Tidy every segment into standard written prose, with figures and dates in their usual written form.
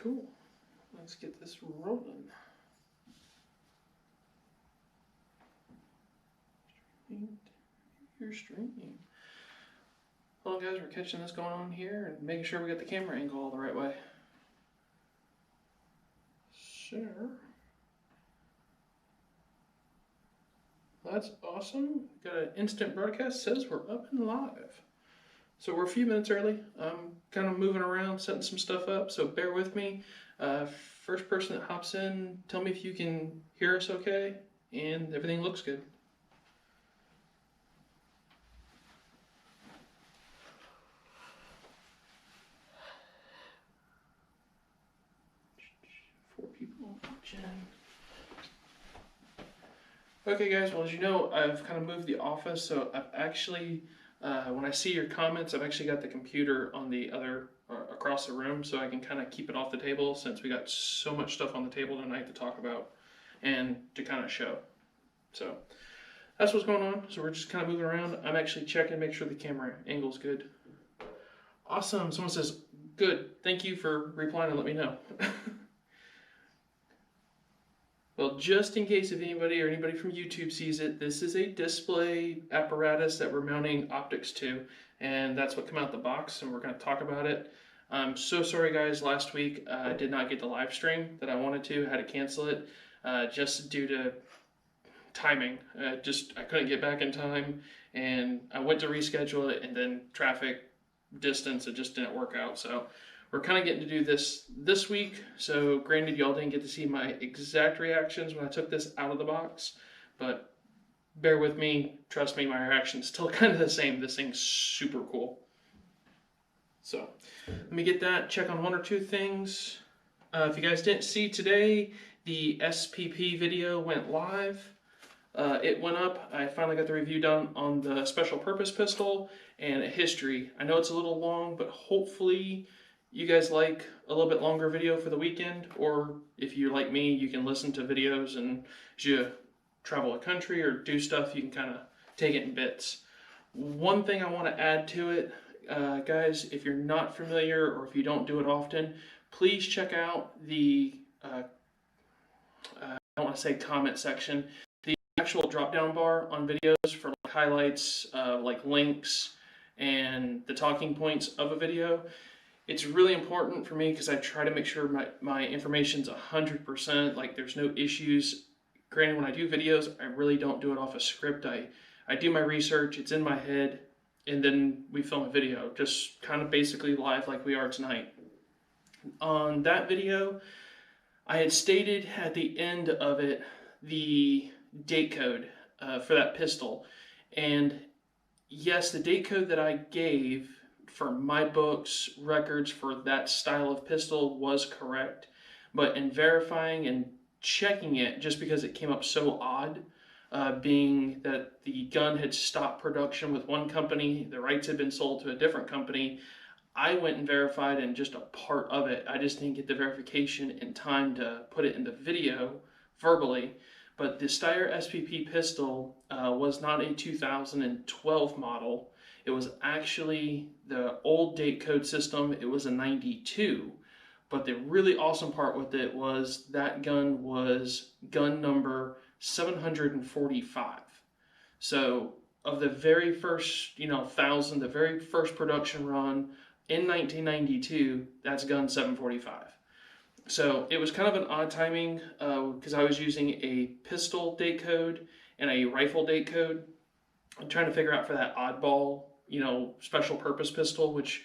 Cool. Let's get this rolling. You're streaming. Well, guys, we're catching this going on here and making sure we get the camera angle all the right way. Sure. That's awesome. Got an instant broadcast, says we're up and live. So we're a few minutes early. I'm kind of moving around, setting some stuff up, so bear with me. First person that hops in, tell me if you can hear us okay and everything looks good. Okay guys, well as you know, I've kind of moved the office, so I've actually, when I see your comments, I've actually got the computer on the other, across the room, so I can kind of keep it off the table since we got so much stuff on the table tonight to talk about and to kind of show. So that's what's going on, so we're just kind of moving around. I'm actually checking, make sure the camera angle's good. Awesome, someone says, good, thank you for replying and let me know. Well, just in case if anybody or anybody from YouTube sees it, this is a display apparatus that we're mounting optics to, and that's what came out the box, and we're going to talk about it. I'm so sorry guys, last week I did not get the live stream that I wanted to, I had to cancel it, just due to timing. I couldn't get back in time, and I went to reschedule it, and then traffic, distance, it just didn't work out, so we're kind of getting to do this week, so granted y'all didn't get to see my exact reactions when I took this out of the box, but bear with me, trust me, my reaction's still kind of the same. This thing's super cool. So, let me get that, check on one or two things. If you guys didn't see today, the SPP video went live. It went up, I finally got the review done on the special purpose pistol and a history. I know it's a little long, but hopefully you guys like a little bit longer video for the weekend, or if you like me, you can listen to videos and as you travel a country or do stuff, you can kind of take it in bits. One thing I want to add to it, guys, if you're not familiar or if you don't do it often, please check out the, I don't want to say comment section, the actual drop-down bar on videos for like highlights, like links, and the talking points of a video. It's really important for me because I try to make sure my information's 100%, like there's no issues. Granted, when I do videos, I really don't do it off a script. I do my research, it's in my head, and then we film a video, just kind of basically live like we are tonight. On that video, I had stated at the end of it the date code for that pistol. And yes, the date code that I gave for my books, records for that style of pistol was correct, but in verifying and checking it, just because it came up so odd, being that the gun had stopped production with one company, the rights had been sold to a different company, I went and verified in just a part of it. I just didn't get the verification in time to put it in the video verbally. But the Steyr SPP pistol was not a 2012 model. It was actually the old date code system. It was a 92. But the really awesome part with it was that gun was gun number 745. So of the very first, thousand, the very first production run in 1992, that's gun 745. So it was kind of an odd timing because I was using a pistol date code and a rifle date code. I'm trying to figure out for that oddball, special purpose pistol, which,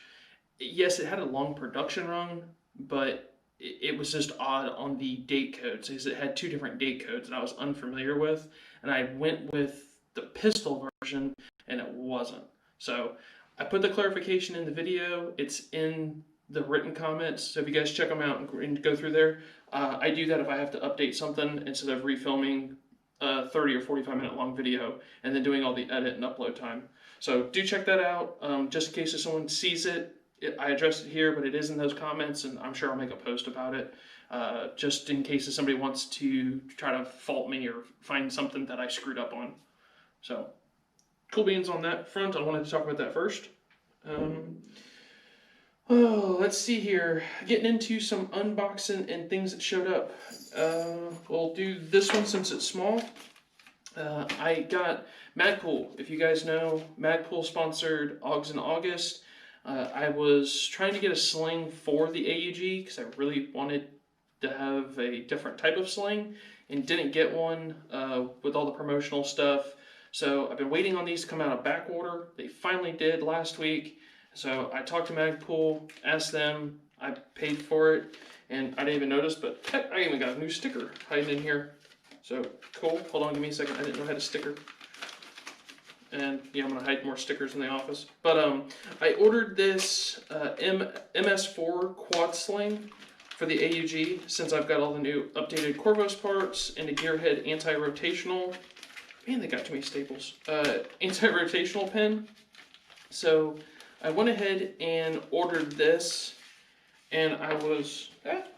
yes, it had a long production run, but it was just odd on the date codes because it had two different date codes that I was unfamiliar with, and I went with the pistol version and it wasn't. So I put the clarification in the video. It's in the written comments, so if you guys check them out and go through there, I do that if I have to update something instead of refilming a 30 or 45 minute long video and then doing all the edit and upload time. So do check that out, just in case if someone sees it. I addressed it here, but it is in those comments, and I'm sure I'll make a post about it, just in case if somebody wants to try to fault me or find something that I screwed up on. So cool beans on that front. I wanted to talk about that first. Oh, let's see here. Getting into some unboxing and things that showed up. We'll do this one since it's small. I got Magpul. If you guys know, Magpul sponsored Augs in August. I was trying to get a sling for the AUG because I really wanted to have a different type of sling and didn't get one with all the promotional stuff. So I've been waiting on these to come out of back order. They finally did last week. So I talked to Magpul, asked them, I paid for it, and I didn't even notice, but heck, I even got a new sticker hiding in here. So cool. Hold on, give me a second. I didn't know I had a sticker. And yeah, I'm gonna hide more stickers in the office. But I ordered this MS4 quad sling for the AUG since I've got all the new updated Corvos parts and a gearhead anti-rotational. Man, they got too many staples. Anti-rotational pin. So I went ahead and ordered this, and I was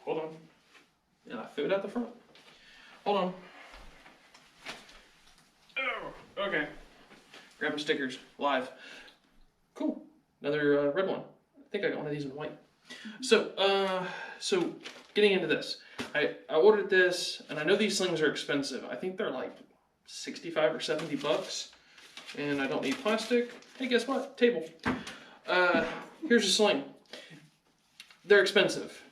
hold on. Yeah, I threw it out the front. Hold on. Oh, okay. Grabbing stickers live. Cool. Another red one. I think I got one of these in white. So getting into this, I ordered this, and I know these slings are expensive. I think they're like 65 or 70 bucks, and I don't need plastic. Hey, guess what? Table. Here's a sling. They're expensive.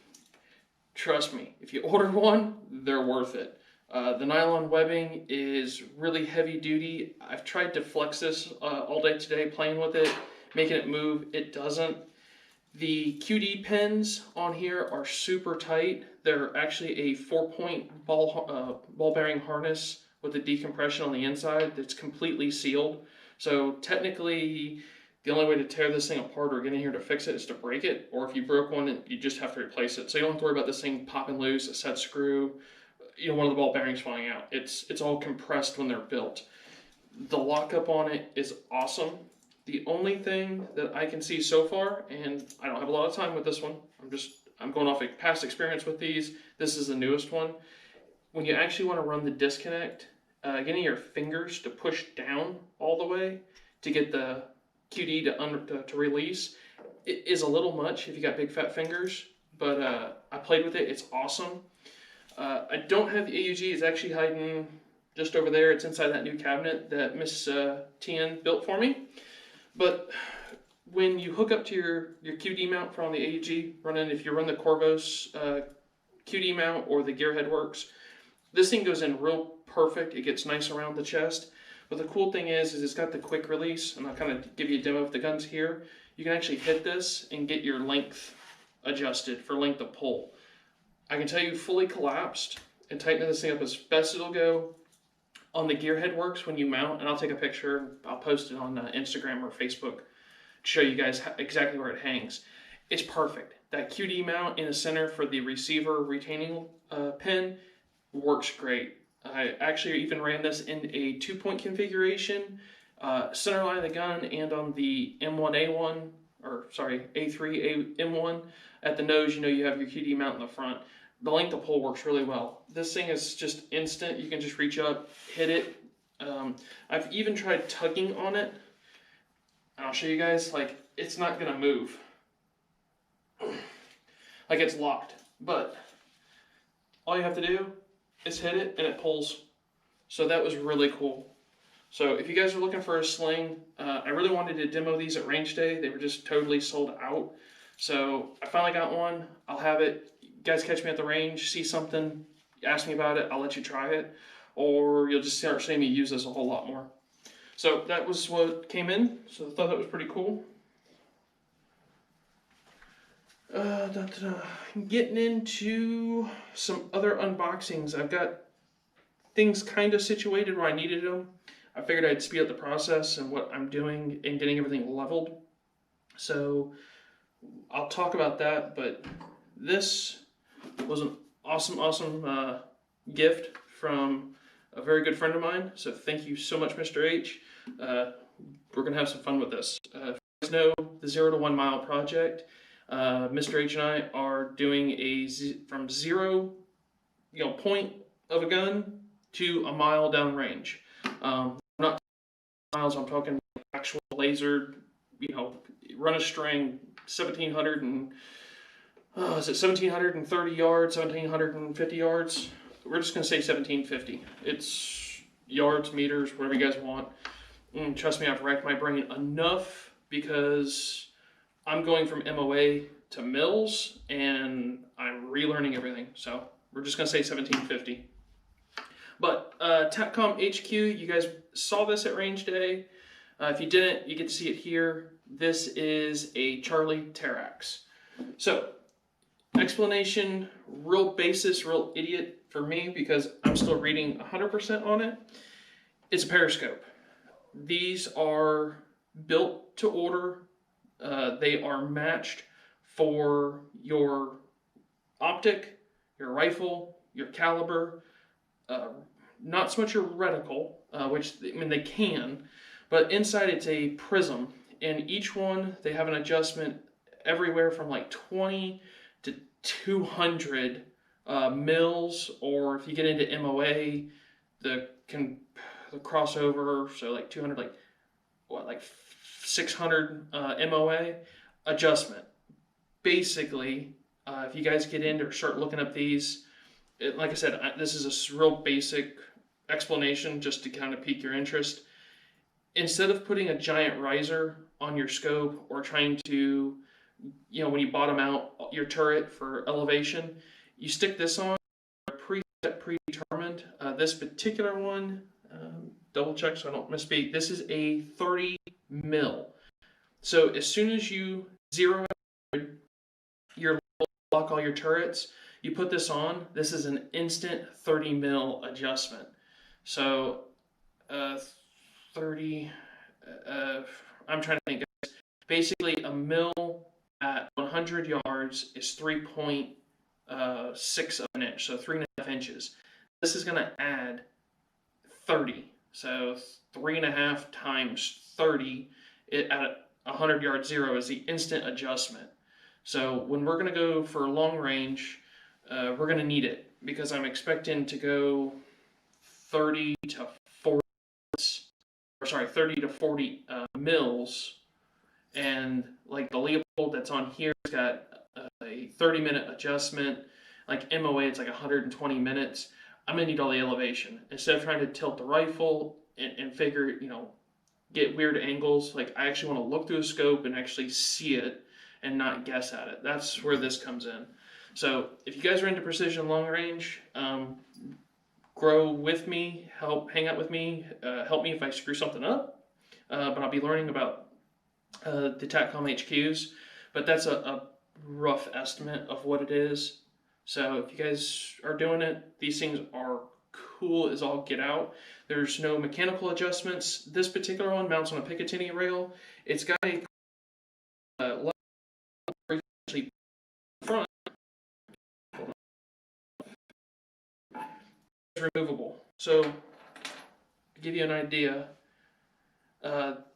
Trust me, if you order one, they're worth it. The nylon webbing is really heavy duty. I've tried to flex this all day today, playing with it, making it move. It doesn't. The QD pins on here are super tight. They're actually a 4-point ball bearing harness with a decompression on the inside that's completely sealed. So technically, the only way to tear this thing apart or get in here to fix it is to break it. Or if you broke one, you just have to replace it. So you don't have to worry about this thing popping loose, a set screw, one of the ball bearings falling out. It's all compressed when they're built. The lockup on it is awesome. The only thing that I can see so far, and I don't have a lot of time with this one, I'm going off a past experience with these. This is the newest one. When you actually want to run the disconnect, getting your fingers to push down all the way to get the QD to release, it is a little much if you got big fat fingers, but I played with it. It's awesome. I don't have the AUG. It's actually hiding just over there. It's inside that new cabinet that Miss Tn built for me. But when you hook up to your QD mount from the AUG, if you run the Corvos QD mount or the gearhead works, this thing goes in real perfect. It gets nice around the chest. But the cool thing is it's got the quick release, and I'll kind of give you a demo of the guns here. You can actually hit this and get your length adjusted for length of pull. I can tell you fully collapsed and tightening this thing up as best it'll go. On the gearhead works when you mount, and I'll take a picture, I'll post it on Instagram or Facebook to show you guys exactly where it hangs. It's perfect. That QD mount in the center for the receiver retaining pin works great. I actually even ran this in a 2-point configuration, center line of the gun and on the M1A1, or sorry, A3 M1 at the nose. You have your QD mount in the front. The length of pull works really well. This thing is just instant. You can just reach up, hit it. I've even tried tugging on it. And I'll show you guys, it's not gonna move. It's locked. But all you have to do is hit it and it pulls. So that was really cool. So if you guys are looking for a sling, I really wanted to demo these at range day. They were just totally sold out. So I finally got one. I'll have it. You guys catch me at the range, see something, ask me about it, I'll let you try it, or you'll just start seeing me use this a whole lot more. So that was what came in, so I thought that was pretty cool. Getting into some other unboxings. I've got things kind of situated where I needed them. I figured I'd speed up the process and what I'm doing and getting everything leveled. So I'll talk about that, but this was an awesome gift from a very good friend of mine. So thank you so much, Mr. H. We're gonna have some fun with this. If you guys know the 0 to 1 mile project, Mr. H and I are doing from zero, point of a gun to a mile down range. Not miles. I'm talking actual laser. Run a string, 1700 and is it 1730 yards, 1750 yards? We're just gonna say 1750. It's yards, meters, whatever you guys want. And trust me, I've racked my brain enough because I'm going from MOA to mills and I'm relearning everything. So we're just gonna say 1750. But TACCOM HQ, you guys saw this at range day. If you didn't, you get to see it here. This is a Charlie Terax. So, explanation, real basis, real idiot for me because I'm still reading 100% on it. It's a periscope. These are built to order. They are matched for your optic, your rifle, your caliber, not so much your reticle, which I mean they can, but inside it's a prism, and each one they have an adjustment everywhere from like 20 to 200 mils, or if you get into MOA, the crossover, so like 200, like 600 MOA adjustment. Basically, if you guys get into or start looking up these, like I said, this is a real basic explanation just to kind of pique your interest. Instead of putting a giant riser on your scope or trying to, when you bottom out your turret for elevation, you stick this on, predetermined. This particular one, double check so I don't misspeak, this is a 30 mil. So as soon as you zero your lock all your turrets, you put this on, this is an instant 30 mil adjustment. So 30, I'm trying to think, basically a mil at 100 yards is 3.6 of an inch, so 3.5 inches. This is going to add 30, so 3.5 times 30 at 100 yard zero is the instant adjustment. So when we're going to go for long range, we're going to need it because I'm expecting to go 30 to 40 mils, and like the Leopold that's on here has got a 30-minute adjustment. Like MOA, it's like 120 minutes. I'm gonna need all the elevation instead of trying to tilt the rifle and figure, get weird angles. Like I actually want to look through a scope and actually see it and not guess at it. That's where this comes in. So if you guys are into precision long range, grow with me, hang out with me, help me if I screw something up. But I'll be learning about the TACCOM HQs. But that's a rough estimate of what it is. So if you guys are doing it, these things are cool as all get out. There's no mechanical adjustments. This particular one mounts on a Picatinny rail. It's got a front removable. So to give you an idea,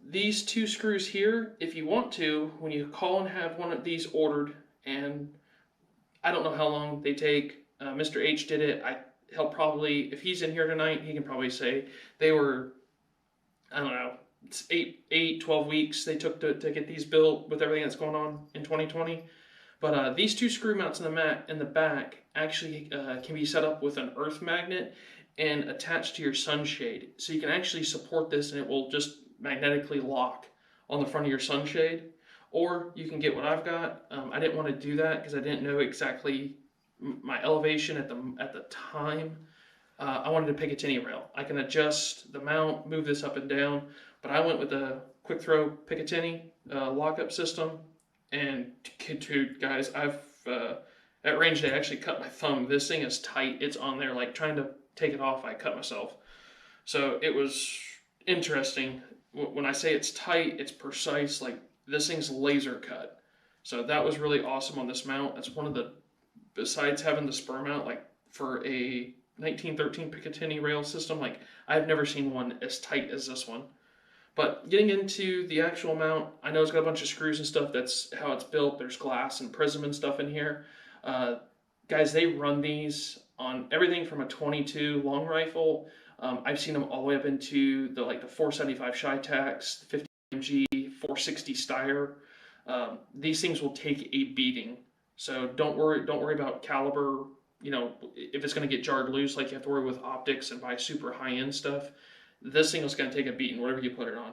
these two screws here, if you want to, when you call and have one of these ordered, and I don't know how long they take, Mr. H did it. He'll probably, if he's in here tonight, he can probably say they were, I don't know, it's 12 weeks they took to get these built with everything that's going on in 2020. But these two screw mounts in the back actually can be set up with an earth magnet and attached to your sunshade. So you can actually support this and it will just magnetically lock on the front of your sunshade. Or you can get what I've got. I didn't want to do that because I didn't know exactly my elevation at the time. I wanted a Picatinny rail. I can adjust the mount, move this up and down, but I went with a quick throw Picatinny lockup system. And guys, I've at range day I actually cut my thumb. This thing is tight. It's on there. Like trying to take it off, I cut myself. So it was interesting. When I say it's tight, it's precise. Like this thing's laser cut. So that was really awesome on this mount. That's one of the, besides having the spur mount, like for a 1913 Picatinny rail system, like I've never seen one as tight as this one. But getting into the actual mount, I know it's got a bunch of screws and stuff. That's how it's built. There's glass and prism and stuff in here. Guys, they run these on everything from a 22 long rifle. I've seen them all the way up into the 475 Shytax, the 50 MG, 460 Steyr. these things will take a beating. So don't worry about caliber. You know, if it's going to get jarred loose, like you have to worry with optics and buy super high end stuff. This thing is going to take a beating, whatever you put it on.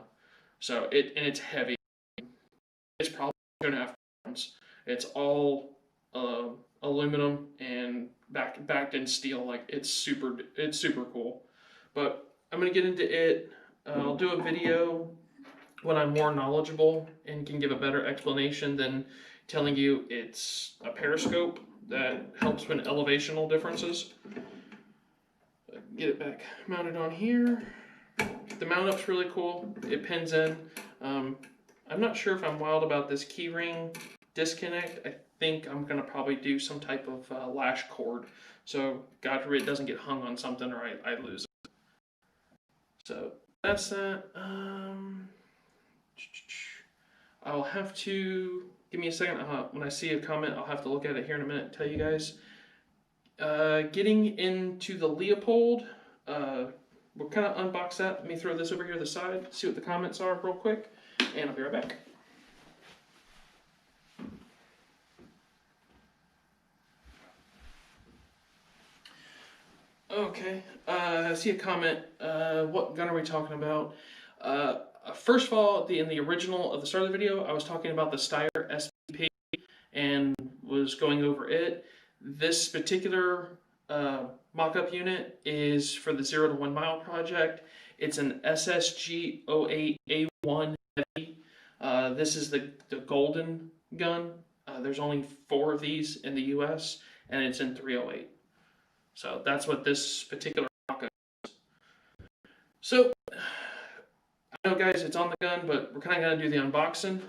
So it's heavy. It's probably 2.5 pounds. It's all aluminum and backed in steel. Like it's super cool. But I'm gonna get into it. I'll do a video when I'm more knowledgeable and can give a better explanation than telling you it's a periscope that helps with elevational differences. Get it back mounted on here. The mount up's really cool. It pins in. I'm not sure if I'm wild about this keyring disconnect. I think I'm gonna probably do some type of lash cord, so God forbid it doesn't get hung on something or I lose it. So that's that. I'll have to give me a second. When I see a comment, I'll have to look at it here in a minute and tell you guys. Getting into the Leopold. We'll kind of unbox that. Let me throw this over here to the side, see what the comments are real quick, and I'll be right back. Okay, I see a comment. What gun are we talking about? First of all, in the original of the start of the video, I was talking about the Steyr SVP and was going over it. This particular mock-up unit is for the 0 to 1 mile project. It's an SSG 08A1 heavy. This is the golden gun. There's only 4 of these in the US, and it's in 308. So that's what this particular mock-up is. So, I know guys, it's on the gun, but we're kind of going to do the unboxing.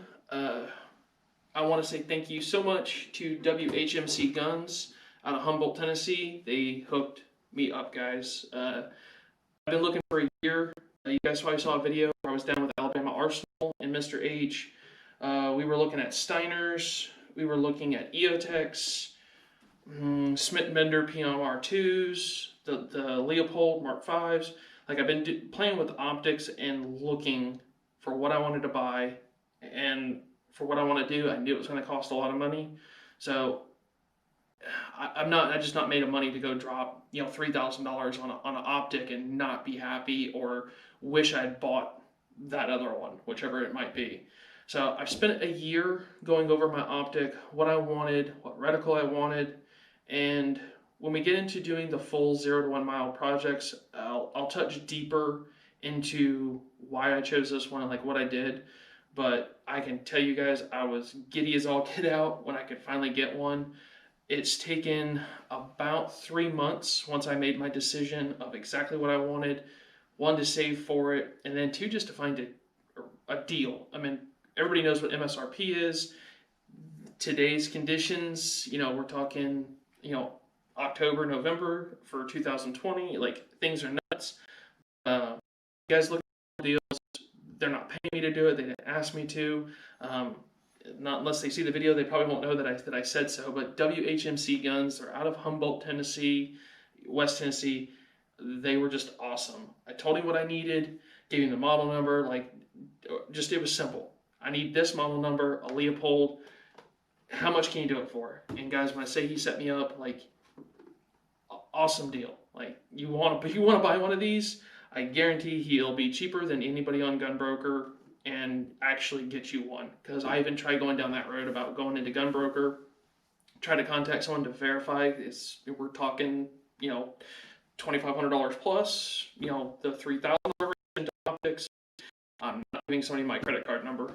I want to say thank you so much to WHMC Guns out of Humboldt, Tennessee. They hooked me up, guys. I've been looking for a year. You guys probably saw a video where I was down with Alabama Arsenal and Mr. H. We were looking at Steyners. We were looking at EOTechs, Smith & Bender PMR2s, the Leopold Mark 5s. Like I've been playing with optics and looking for what I wanted to buy, and for what I want to do, I knew it was going to cost a lot of money. So I just not made of money to go drop $3,000 on an optic and not be happy or wish I'd bought that other one, whichever it might be. So I've spent a year going over my optic, what I wanted, what reticle I wanted, and when we get into doing the full 0 to 1 mile projects, I'll touch deeper into why I chose this one and like what I did. But I can tell you guys, I was giddy as all get out when I could finally get one. It's taken about 3 months once I made my decision of exactly what I wanted. 1, to save for it, and then 2, just to find a deal. I mean, everybody knows what MSRP is. Today's conditions, we're talking, October, November for 2020, like things are nuts. You guys look at deals, they're not paying me to do it, they didn't ask me to. Not unless they see the video, they probably won't know that I said so, but WHMC Guns, they're out of Humboldt, Tennessee, West Tennessee. They were just awesome. I told him what I needed, gave him the model number, it was simple. I need this model number, a Leopold. How much can you do it for? And guys, when I say he set me up, awesome deal. Like you want to buy one of these, I guarantee he'll be cheaper than anybody on Gunbroker and actually get you one. Because I even tried going down that road about going into Gunbroker, try to contact someone to verify. We're talking, $2,500 plus, the $3,000 into optics. I'm not giving somebody my credit card number.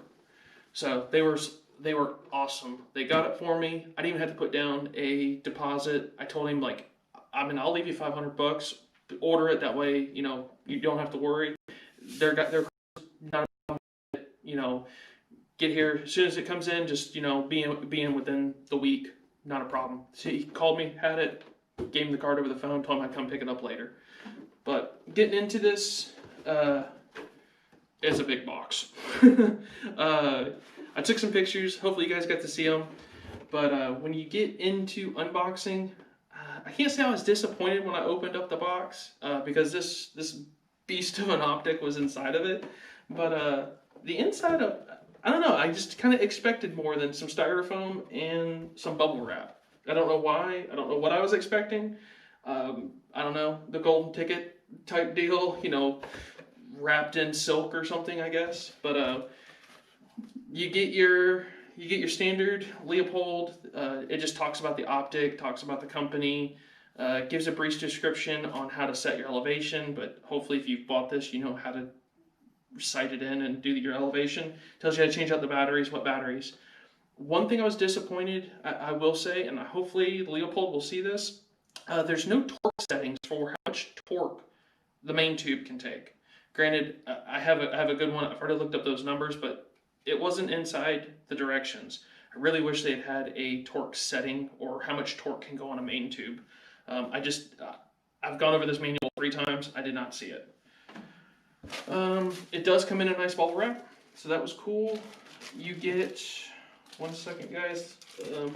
So they were awesome. They got it for me. I didn't even have to put down a deposit. I told him I'll leave you $500. Order it that way. You don't have to worry. They're not get here as soon as it comes in. Just be in within the week. Not a problem. So he called me, had it, gave him the card over the phone, told him I'd come pick it up later. But getting into this, it's a big box. I took some pictures. Hopefully you guys got to see them. But when you get into unboxing, I can't say I was disappointed when I opened up the box because this beast of an optic was inside of it. But the inside of, I don't know. I just kind of expected more than some styrofoam and some bubble wrap. I don't know why. I don't know what I was expecting. I don't know, the golden ticket type deal, wrapped in silk or something, I guess. But you get your standard Leopold. It just talks about the optic, talks about the company, gives a brief description on how to set your elevation. But hopefully, if you've bought this, you know how to sight it in and do your elevation. Tells you how to change out the batteries, what batteries. One thing I was disappointed, I will say, and hopefully Leopold will see this. There's no torque settings for how much torque the main tube can take. Granted, I have a good one. I've already looked up those numbers, but it wasn't inside the directions. I really wish they had a torque setting or how much torque can go on a main tube. I've gone over this manual 3 times. I did not see it. It does come in a nice bubble wrap, so that was cool. You get, one second guys,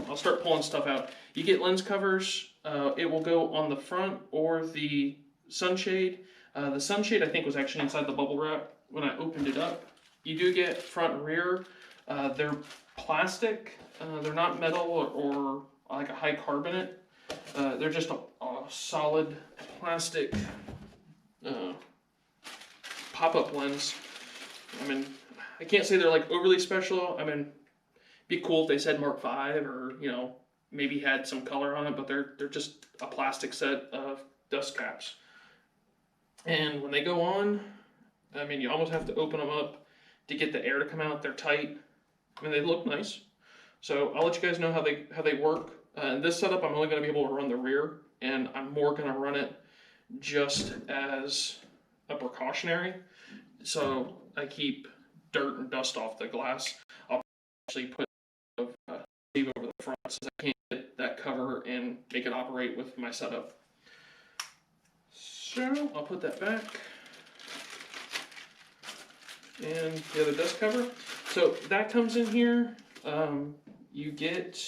I'll start pulling stuff out. You get lens covers. It will go on the front or the sunshade. The sunshade I think was actually inside the bubble wrap when I opened it up. You do get front and rear. They're plastic. They're not metal or like a high carbonate. They're just a solid plastic pop-up lens. I mean, I can't say they're like overly special. I mean, it'd be cool if they said Mark V or maybe had some color on it, but they're just a plastic set of dust caps. And when they go on, I mean, you almost have to open them up to get the air to come out. They're tight. I mean, they look nice. So I'll let you guys know how they work. In this setup, I'm only going to be able to run the rear, and I'm more going to run it just as a precautionary. So I keep dirt and dust off the glass. I'll actually put a sleeve over the front since I can't get that cover and make it operate with my setup. So I'll put that back. And the other dust cover. So that comes in here. You get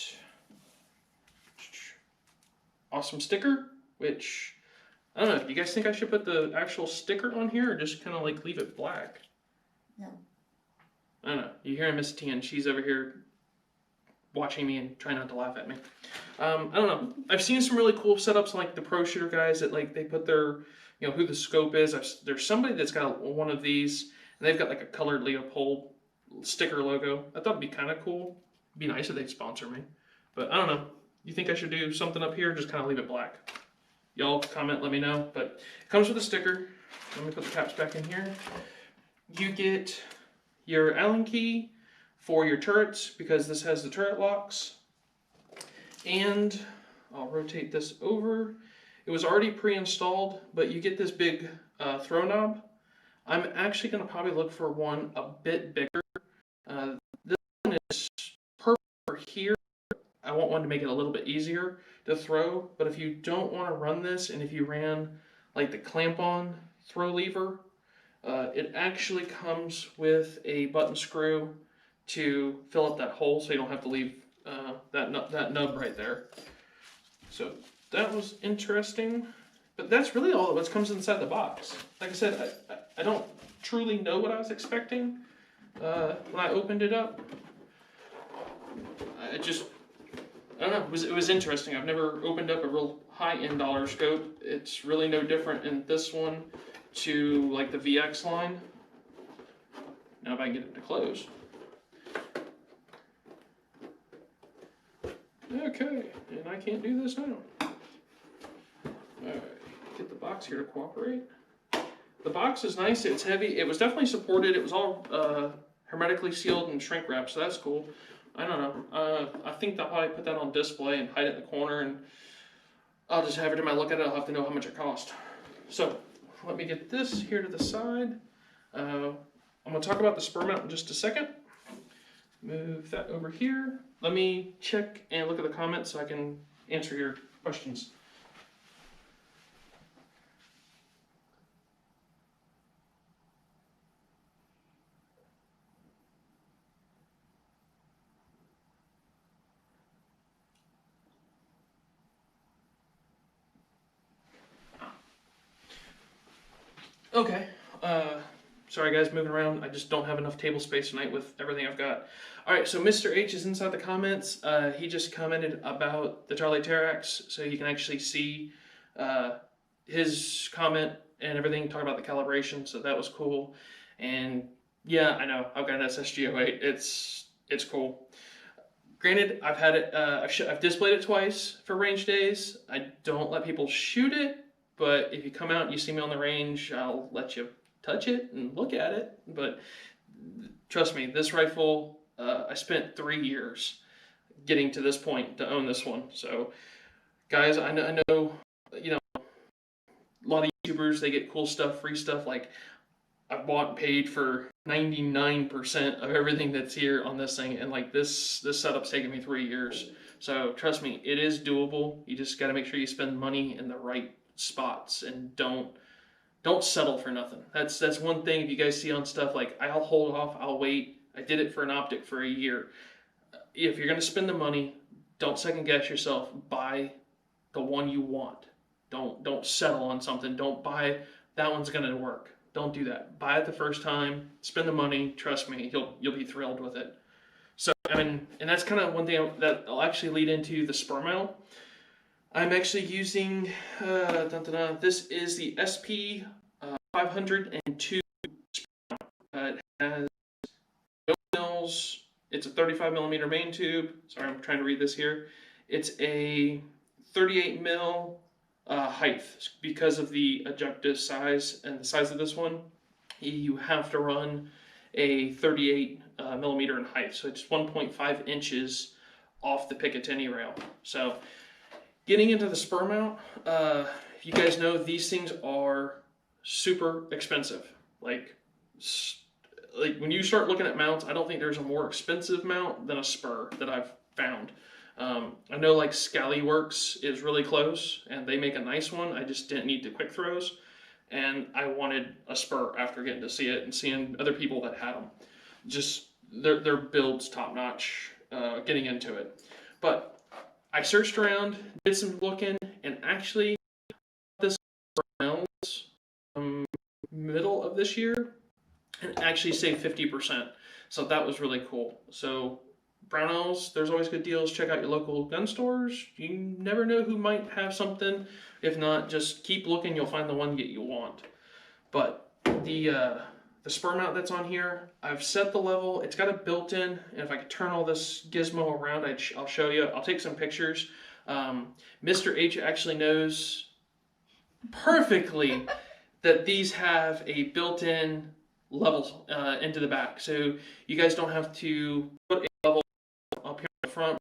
awesome sticker, which I don't know. Do you guys think I should put the actual sticker on here or just kind of like leave it black? No. I don't know. You hear Miss T, and she's over here watching me and trying not to laugh at me. I don't know. I've seen some really cool setups like the pro shooter guys that like they put their, who the scope is. There's somebody that's got one of these and they've got like a colored Leopold sticker logo. I thought it'd be kind of cool. It'd be nice if they'd sponsor me. But I don't know. You think I should do something up here or just kind of leave it black? Y'all comment, let me know. But it comes with a sticker. Let me put the caps back in here. You get your Allen key for your turrets because this has the turret locks. And I'll rotate this over. It was already pre-installed, but you get this big throw knob. I'm actually going to probably look for one a bit bigger. This one is perfect for here. I want one to make it a little bit easier to throw, but if you don't want to run this, and if you ran like the clamp-on throw lever, it actually comes with a button screw to fill up that hole, so you don't have to leave that nub right there. So that was interesting, but that's really all that comes inside the box. Like I said, I don't truly know what I was expecting when I opened it up. I don't know, it was interesting. I've never opened up a real high-end dollar scope. It's really no different in this one to like the VX line. Now if I can get it to close. Okay, and I can't do this now. Alright, get the box here to cooperate. The box is nice, it's heavy. It was definitely supported. It was all hermetically sealed and shrink wrapped, so that's cool. I don't know. I think I'll probably put that on display and hide it in the corner, and I'll just have every time I look at it, I'll have to know how much it cost. So, let me get this here to the side. I'm going to talk about the spur mount in just a second. Move that over here. Let me check and look at the comments so I can answer your questions. Okay, Sorry guys, moving around. I just don't have enough table space tonight with everything I've got. All right, so Mr. H is inside the comments. He just commented about the Charlie Terax, so you can actually see his comment and everything, talking about the calibration, so that was cool. And yeah, I know, I've got an SSG08. It's cool. Granted, I've had it, I've displayed it twice for range days. I don't let people shoot it, but if you come out and you see me on the range, I'll let you touch it and look at it. But trust me, this rifle, I spent 3 years getting to this point to own this one. So guys, I know, you know, a lot of YouTubers, they get cool stuff, free stuff. Like, I've bought and paid for 99% of everything that's here on this thing, and like this setup's taken me 3 years. So trust me, it is doable. You just got to make sure you spend money in the right spots and don't settle for nothing. That's one thing. If you guys see on stuff like, I'll hold off, I'll wait. I did it for an optic for a year. If you're gonna spend the money, don't second guess yourself. Buy the one you want. Don't settle on something. Don't buy that one's gonna work. Don't do that. Buy it the first time, spend the money, trust me, you'll be thrilled with it. So, I mean, and that's kind of one thing that will actually lead into the spur mount. I'm actually using, this is the SP 502 spur mount. It has no mills, it's a 35 millimeter main tube. Sorry, I'm trying to read this here. It's a 38 mil height. Because of the objective size and the size of this one, you have to run a 38 millimeter in height, so it's 1.5 inches off the Picatinny rail. So getting into the spur mount, you guys know these things are super expensive. Like when you start looking at mounts, I don't think there's a more expensive mount than a spur that I've found. I know like Scallyworks is really close and they make a nice one. I just didn't need the quick throws, and I wanted a spur after getting to see it and seeing other people that had them. Just their build's top notch getting into it. But I searched around, did some looking, and actually this middle of this year and actually saved 50%. So that was really cool. So Brownells, there's always good deals. Check out your local gun stores. You never know who might have something. If not, just keep looking. You'll find the one that you want. But the spur mount that's on here, I've set the level. It's got a built-in, and if I could turn all this gizmo around, I'll show you. I'll take some pictures. Mr. H actually knows perfectly that these have a built-in level into the back. So you guys don't have to put a level up here in the front.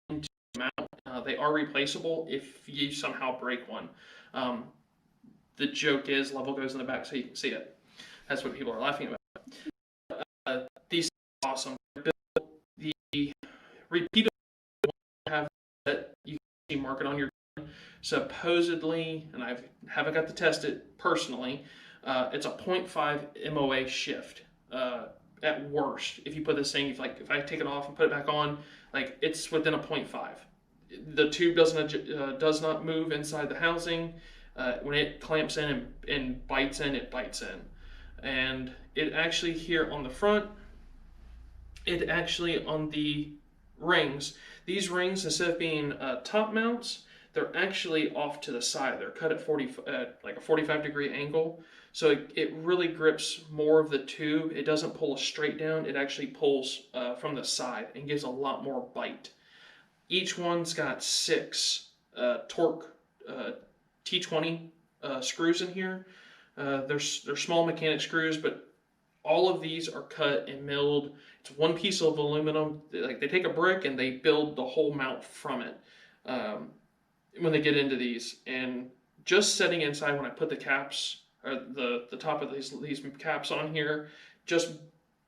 Into the mount. They are replaceable if you somehow break one. The joke is level goes in the back so you can see it. That's what people are laughing about. These are awesome. The repeatable have that you can mark it on your gun. Supposedly, and I haven't got to test it personally, it's a 0.5 MOA shift at worst. If you put this thing, if I take it off and put it back on, like it's within a 0.5. The tube does not move inside the housing. When it clamps in and bites in, it bites in. And it actually here on the front, it actually on the rings, these rings, instead of being top mounts, they're actually off to the side. They're cut at like a 45-degree angle. So it really grips more of the tube. It doesn't pull us straight down. It actually pulls from the side and gives a lot more bite. Each one's got 6 torque T20 screws in here. They're small mechanic screws, but all of these are cut and milled. It's one piece of aluminum. Like they take a brick and they build the whole mount from it when they get into these. And just setting inside, when I put the caps or the top of these caps on here, just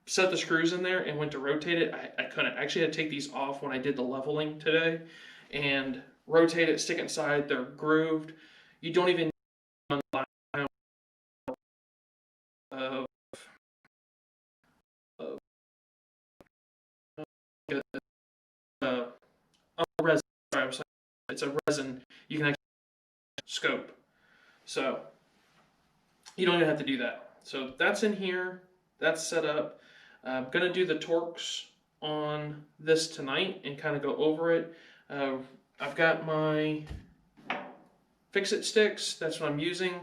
set the screws in there and went to rotate it. I couldn't. I actually had to take these off when I did the leveling today and rotate it, stick it inside. They're grooved. You don't even resin. Sorry, it's a resin. You can actually scope. So you don't even have to do that. so that's in here. That's set up. I'm going to do the torques on this tonight and kind of go over it. I've got my fix-it sticks. That's what I'm using.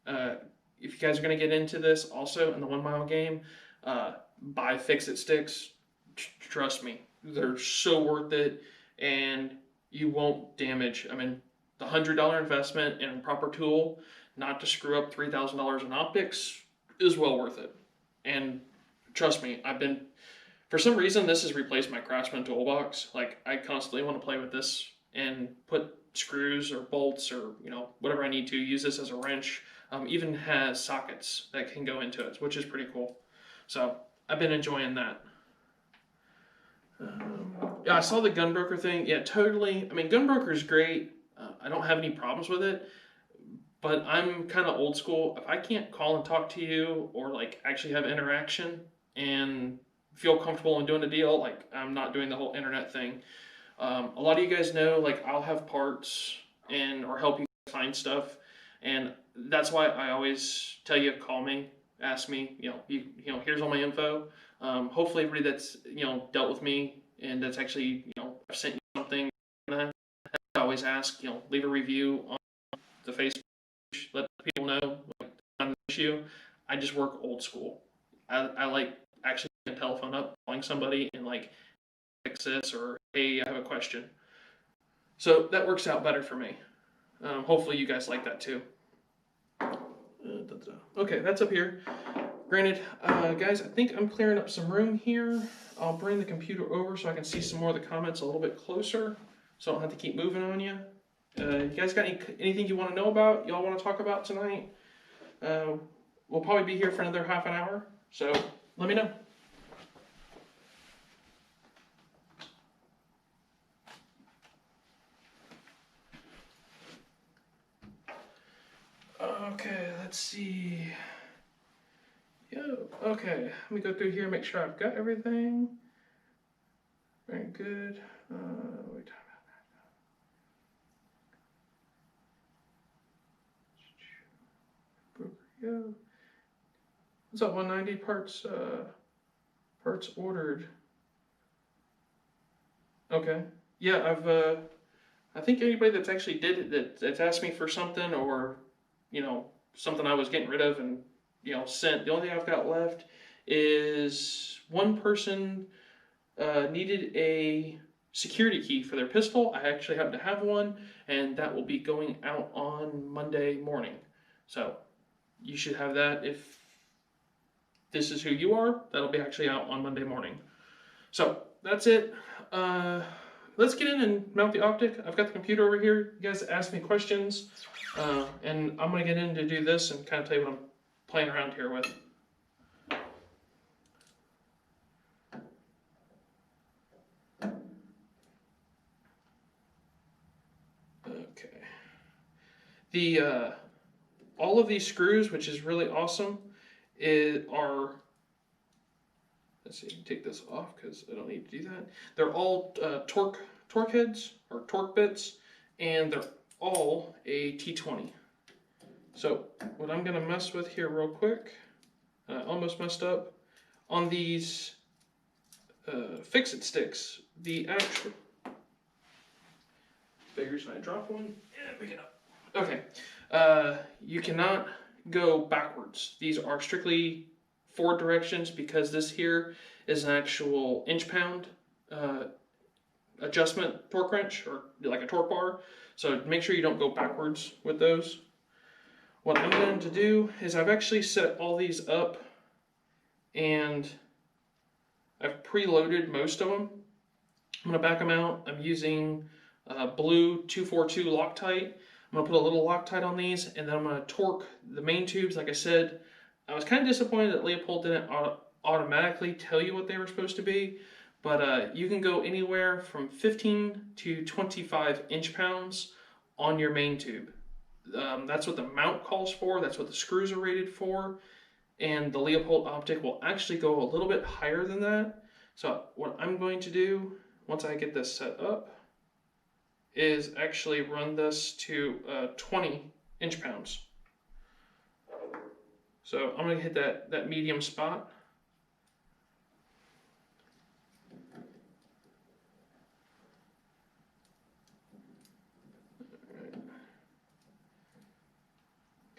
If you guys are going to get into this also in the 1 mile game, buy fix-it sticks. Trust me, they're so worth it, and you won't damage. I mean, the $100 investment in a proper tool, not to screw up $3,000 in optics, is well worth it. And trust me, for some reason, this has replaced my Craftsman toolbox. Like, I constantly want to play with this and put screws or bolts or, whatever I need to, use this as a wrench. Even has sockets that can go into it, which is pretty cool. So I've been enjoying that. Yeah, I saw the Gunbroker thing. Yeah, totally. I mean, Gunbroker is great. I don't have any problems with it, but I'm kind of old school. If I can't call and talk to you or like actually have interaction and feel comfortable in doing a deal, like I'm not doing the whole internet thing. A lot of you guys know, like I'll have parts or help you find stuff, and that's why I always tell you, call me, ask me. Here's all my info. Hopefully, everybody that's dealt with me and that's actually I've sent you something. I always ask, leave a review on the Facebook, let people know like, not an issue. I just work old school. I like actually picking a telephone up, calling somebody, and like fix this or hey, I have a question. So that works out better for me. Hopefully, you guys like that too. Okay, that's up here. Granted, guys, I think I'm clearing up some room here. I'll bring the computer over so I can see some more of the comments a little bit closer, so I don't have to keep moving on you. You guys got anything you want to know about? Y'all want to talk about tonight? We'll probably be here for another half an hour, so let me know. Okay, let's see. Okay, let me go through here and make sure I've got everything. Very good. What's up, 190 parts? Parts ordered. Okay. Yeah, I think anybody that's actually did it, that's asked me for something or, something I was getting rid of and, sent. The only thing I've got left is one person needed a security key for their pistol. I actually happen to have one, and that will be going out on Monday morning. So you should have that if this is who you are. That'll be actually out on Monday morning. So that's it. Let's get in and mount the optic. I've got the computer over here. You guys ask me questions, and I'm going to get in to do this and kind of tell you what I'm playing around here with. Okay. All of these screws, which is really awesome, are, let's see, take this off because I don't need to do that. They're all torque heads or torque bits, and they're all a T20. So what I'm going to mess with here real quick, almost messed up, on these fix-it sticks, the actual, figures when I drop one, and pick it up. Okay, you cannot go backwards. These are strictly forward directions because this here is an actual inch-pound adjustment torque wrench, or like a torque bar. So make sure you don't go backwards with those. What I'm going to do is I've actually set all these up and I've preloaded most of them. I'm going to back them out. I'm using blue 242 Loctite. I'm going to put a little Loctite on these, and then I'm going to torque the main tubes. Like I said, I was kind of disappointed that Leopold didn't automatically tell you what they were supposed to be, but you can go anywhere from 15 to 25 inch-pounds on your main tube. That's what the mount calls for. That's what the screws are rated for. And the Leopold optic will actually go a little bit higher than that. So what I'm going to do, once I get this set up, is actually run this to 20 inch-pounds. So I'm going to hit that medium spot.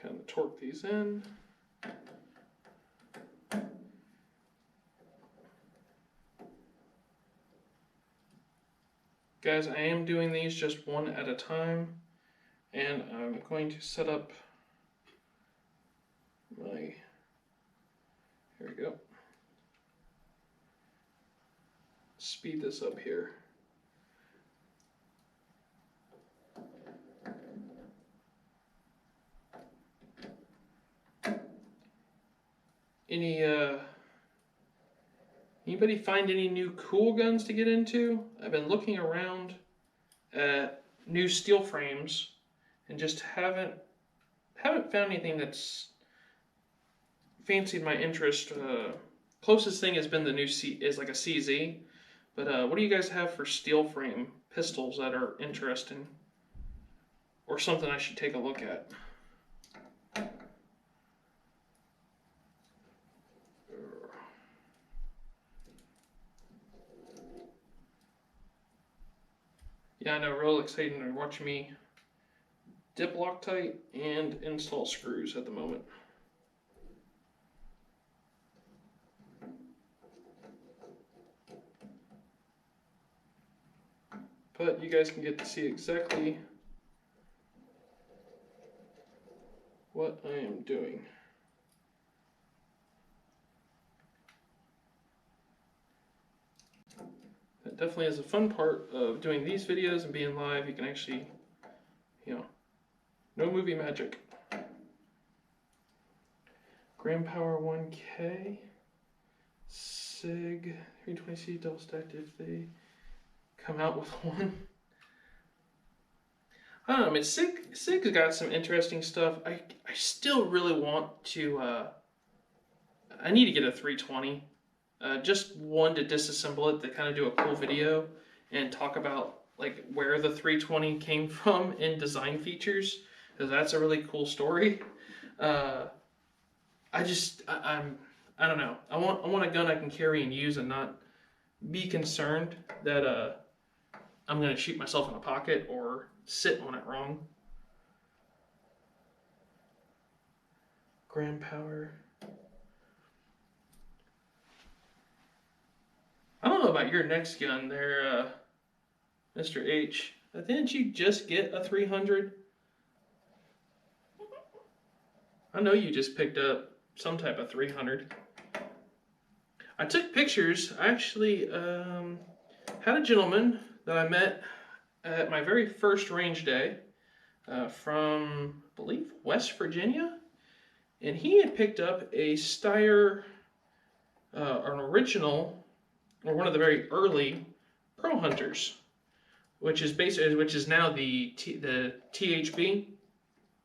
Kind of torque these in. Guys, I am doing these just one at a time, and I'm going to set up my, here we go. Speed this up here. Anybody find any new cool guns to get into? I've been looking around at new steel frames and just haven't found anything that's fancied my interest. Closest thing has been the new is like a CZ. But what do you guys have for steel frame pistols that are interesting, or something I should take a look at? Yeah, I know, real exciting to watch me dip Loctite and install screws at the moment. But you guys can get to see exactly what I am doing. That definitely is a fun part of doing these videos and being live. You can actually, you know, no movie magic. Gram Power 1K, SIG 320C double stacked if they come out with one. I don't know, I mean, SIG's got some interesting stuff. I still really want to, I need to get a 320. Just one to disassemble it, to kind of do a cool video and talk about like where the 320 came from in design features, because that's a really cool story. I don't know. I want a gun I can carry and use and not be concerned that I'm gonna shoot myself in the pocket or sit on it wrong. Gram Power. I don't know about your next gun there, Mr. H. Didn't you just get a 300? I know you just picked up some type of 300. I took pictures. I actually had a gentleman that I met at my very first range day from, I believe, West Virginia. And he had picked up a Steyr, an original, or one of the very early Pro Hunters, which is now the THB,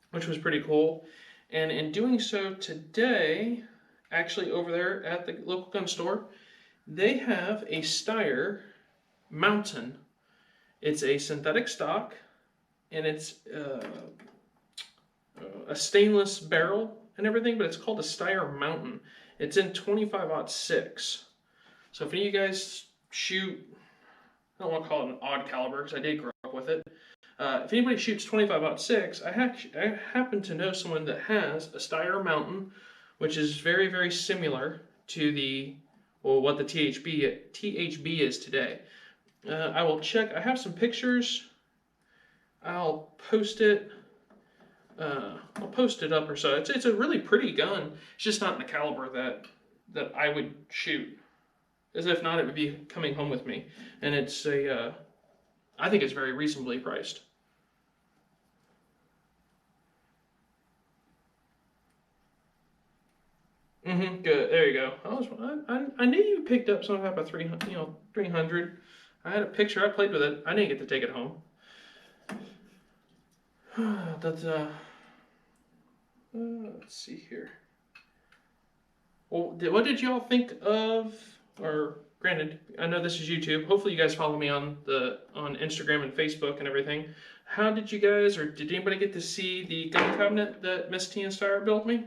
which was pretty cool. And in doing so today, actually over there at the local gun store, they have a Steyr Mountain. It's a synthetic stock, and it's a stainless barrel and everything, but it's called a Steyr Mountain. It's in 25-06. So if any of you guys shoot, I don't want to call it an odd caliber because I did grow up with it. If anybody shoots 25-06, I happen to know someone that has a Steyr Mountain, which is very, very similar to what the THB is today. I will check. I have some pictures. I'll post it. I'll post it up or so. It's a really pretty gun. It's just not in the caliber that I would shoot. As if not, it would be coming home with me. And it's I think it's very reasonably priced. Good. There you go. I knew you picked up some type of 300. I had a picture. I played with it. I didn't get to take it home. That's let's see here. Well, what did y'all think of? Or granted, I know this is YouTube. Hopefully, you guys follow me on Instagram and Facebook and everything. How did you guys, or did anybody get to see the gun cabinet that Miss Tnsteyr built me?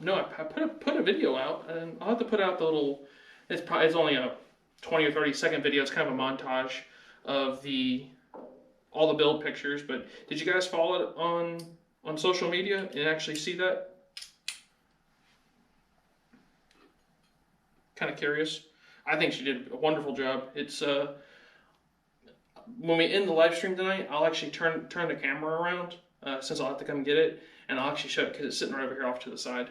no, I put a video out, and I'll have to put out the little. It's only a 20 or 30-second video. It's kind of a montage of all the build pictures. But did you guys follow it on social media and actually see that? Kind of curious. I think she did a wonderful job. It's when we end the live stream tonight, I'll actually turn the camera around since I'll have to come get it, and I'll actually show it because it's sitting right over here off to the side.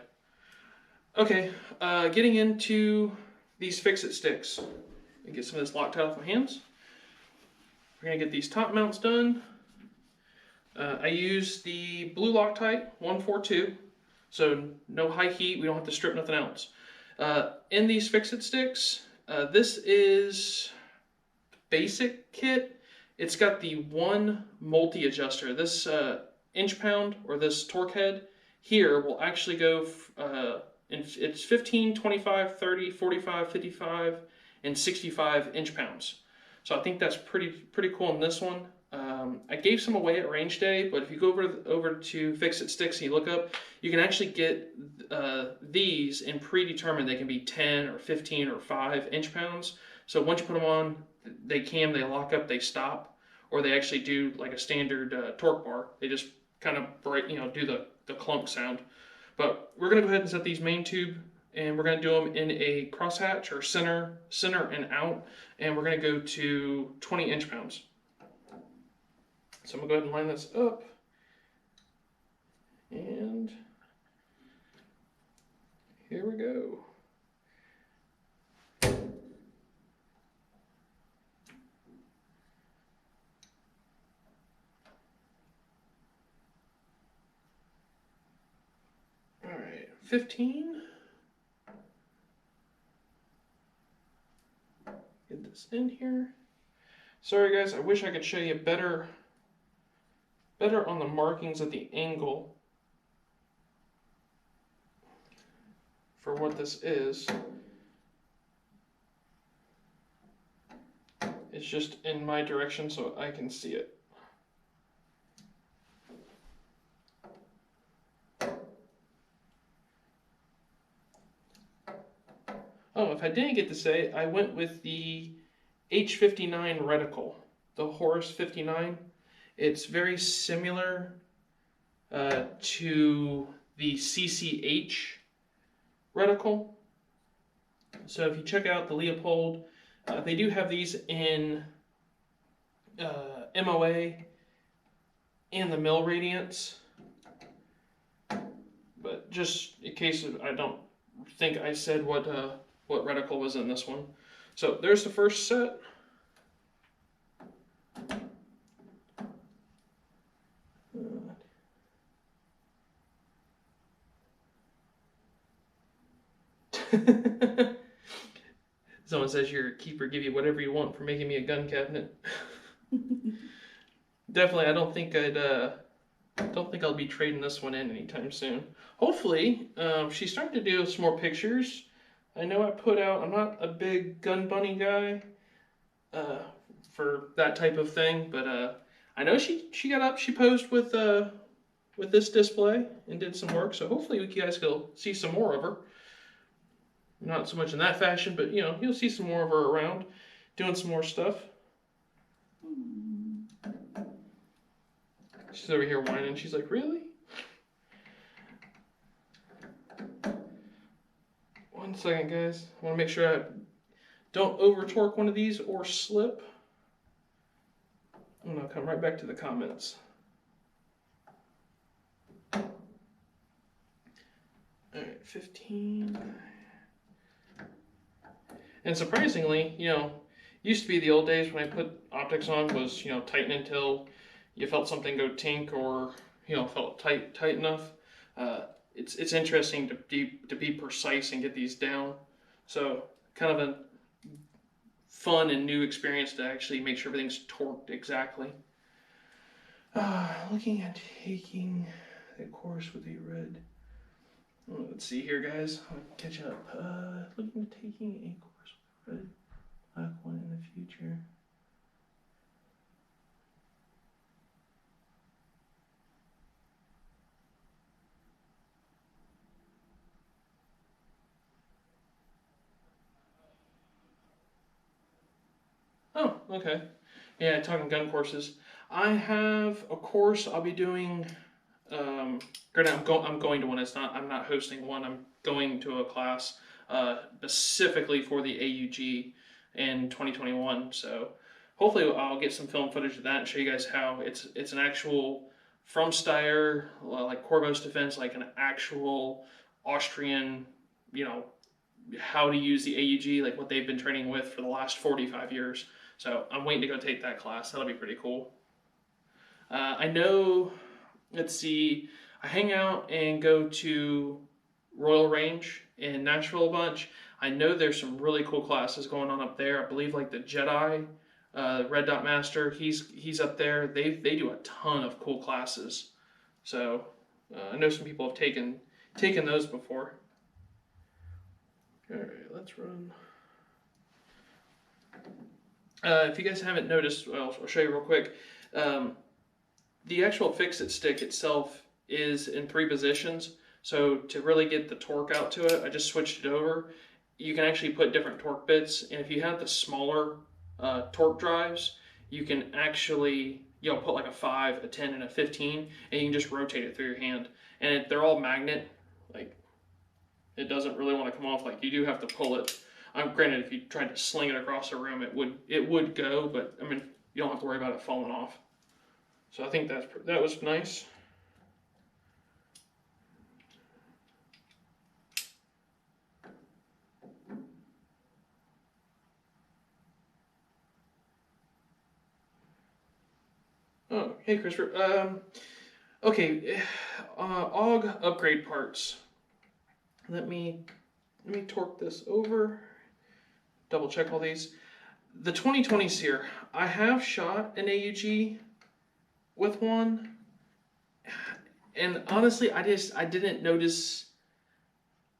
Okay, getting into these fix-it sticks. Let me get some of this Loctite off my hands. We're gonna get these top mounts done. I use the blue Loctite 142, so no high heat. We don't have to strip nothing else. In these fix-it sticks, this is basic kit. It's got the one multi-adjuster. This inch-pound or this torque head here will actually go, it's 15, 25, 30, 45, 55, and 65 inch-pounds. So I think that's pretty cool in this one. I gave some away at range day, but if you go over to Fix-It Sticks and you look up, you can actually get these and predetermined. They can be 10 or 15 or 5 inch-pounds. So once you put them on, they lock up, they stop, or they actually do like a standard torque bar. They just kind of break, do the clunk sound. But we're gonna go ahead and set these main tube, and we're gonna do them in a crosshatch or center and out, and we're gonna go to 20 inch-pounds. So I'm gonna go ahead and line this up, and here we go. All right, 15. Get this in here. Sorry guys, I wish I could show you better on the markings at the angle for what this is. It's just in my direction so I can see it. Oh, if I didn't get to say, I went with the H59 reticle, the Horus 59. It's very similar to the CCH reticle. So if you check out the Leopold, they do have these in MOA and the mil radiance. But just in case I don't think I said what reticle was in this one. So there's the first set. Someone says your keeper give you whatever you want for making me a gun cabinet. Definitely, I don't think I'll be trading this one in anytime soon. Hopefully, she's starting to do some more pictures. I know I'm not a big gun bunny guy for that type of thing, but I know she got up, she posed with this display and did some work. So hopefully you guys will see some more of her. Not so much in that fashion, but you'll see some more of her around doing some more stuff. She's over here whining. She's like, really? One second, guys. I want to make sure I don't over torque one of these or slip. I'm going to come right back to the comments. All right, 15. And surprisingly, used to be the old days when I put optics on was, tighten until you felt something go tink or, felt tight enough. It's interesting to be precise and get these down. So kind of a fun and new experience to actually make sure everything's torqued exactly. Looking at taking the course with the red. Let's see here, guys. I'll catch up. Looking at taking a course with red black one in the future. okay. Yeah, talking gun courses. I have a course I'll be doing. Granted, I'm going to one. I'm not hosting one. I'm going to a class specifically for the AUG in 2021. So hopefully I'll get some film footage of that and show you guys how it's an actual from Steyr, like Corvos defense, like an actual Austrian, you know, how to use the AUG, like what they've been training with for the last 45 years. So I'm waiting to go take that class. That'll be pretty cool. I know, let's see, I hang out and go to Royal Range in Nashville a bunch. I know there's some really cool classes going on up there. I believe like the Jedi, Red Dot Master, he's up there. They do a ton of cool classes. So I know some people have taken those before. All right, let's run. If you guys haven't noticed, well, I'll show you real quick. The actual fix-it stick itself is in 3 positions. So to really get the torque out to it, I just switched it over. You can actually put different torque bits, and if you have the smaller torque drives, you can actually put like a 5, a 10, and a 15, and you can just rotate it through your hand. And they're all magnet, like it doesn't really want to come off. Like you do have to pull it. Granted, if you tried to sling it across the room, it would go, but I mean you don't have to worry about it falling off. So I think that was nice. Oh, hey Christopher. Okay, AUG upgrade parts. Let me torque this over. Double check all these. The 2020 Steyr. I have shot an AUG with one, and honestly, I didn't notice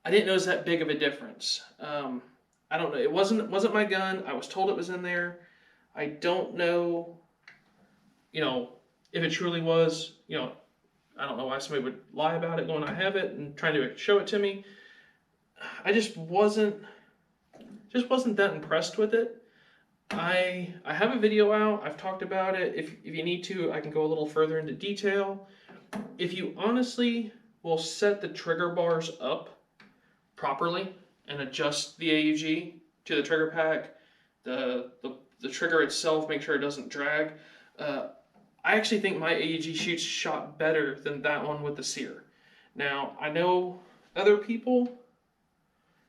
that big of a difference. I don't know. It wasn't my gun. I was told it was in there. I don't know, if it truly was. I don't know why somebody would lie about it, going I have it and trying to show it to me. I just wasn't that impressed with it. I have a video out. I've talked about it. If you need to, I can go a little further into detail. If you honestly will set the trigger bars up properly and adjust the AUG to the trigger pack, the trigger itself, make sure it doesn't drag. I actually think my AUG shot better than that one with the Steyr. Now, I know other people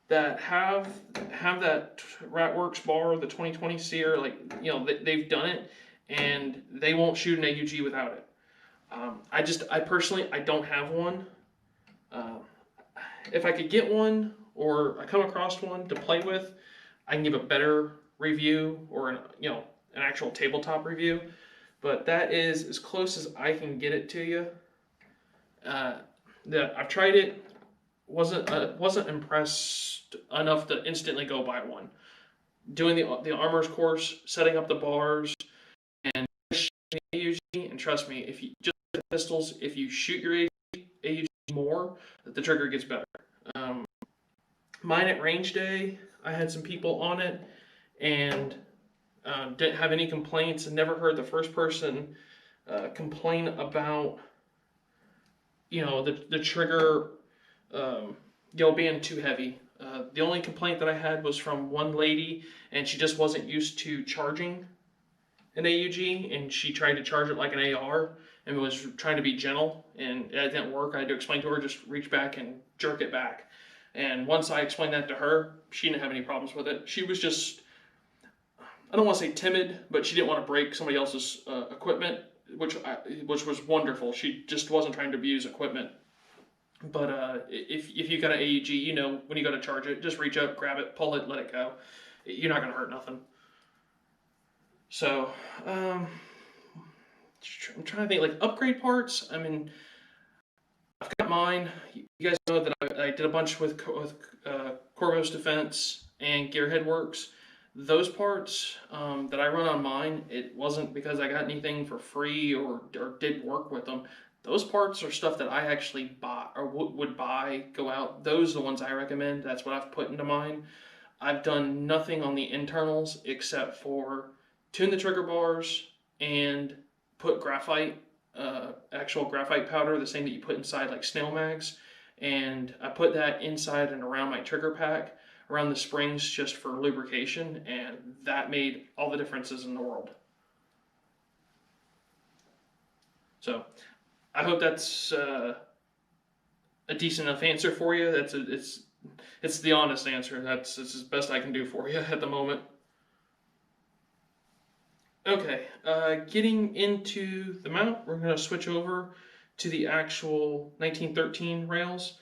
that have that Ratworks bar, the 2020 Steyr, like, they've done it, and they won't shoot an AUG without it. I personally, I don't have one. If I could get one, or I come across one to play with, I can give a better review, or an actual tabletop review. But that is as close as I can get it to you. I've tried it. Wasn't impressed enough to instantly go buy one. Doing the armor's course, setting up the bars, and shooting AUG, and trust me, if you just pistols, if you shoot your AUG more, the trigger gets better. Mine at range day, I had some people on it, and didn't have any complaints, and never heard the first person complain about the trigger being too heavy. The only complaint that I had was from one lady, and she just wasn't used to charging an AUG, and she tried to charge it like an AR and was trying to be gentle, and it didn't work. I had to explain to her, just reach back and jerk it back. And once I explained that to her, she didn't have any problems with it. She was just, I don't want to say timid, but she didn't want to break somebody else's equipment, which was wonderful. She just wasn't trying to abuse equipment. But if you got an AUG, when you got to charge it, just reach up, grab it, pull it, let it go. You're not going to hurt nothing. So, I'm trying to think, like, upgrade parts. I mean, I've got mine. You guys know that I did a bunch with Corvos Defense and Gearhead Works. Those parts that I run on mine, it wasn't because I got anything for free or did work with them. Those parts are stuff that I actually buy or would buy, go out. Those are the ones I recommend. That's what I've put into mine. I've done nothing on the internals except for tune the trigger bars, and put graphite, actual graphite powder, the same that you put inside like snail mags. And I put that inside and around my trigger pack, around the springs, just for lubrication, and that made all the differences in the world. So I hope that's a decent enough answer for you. It's the honest answer. It's as best I can do for you at the moment. Okay, getting into the mount, we're going to switch over to the actual 1913 rails.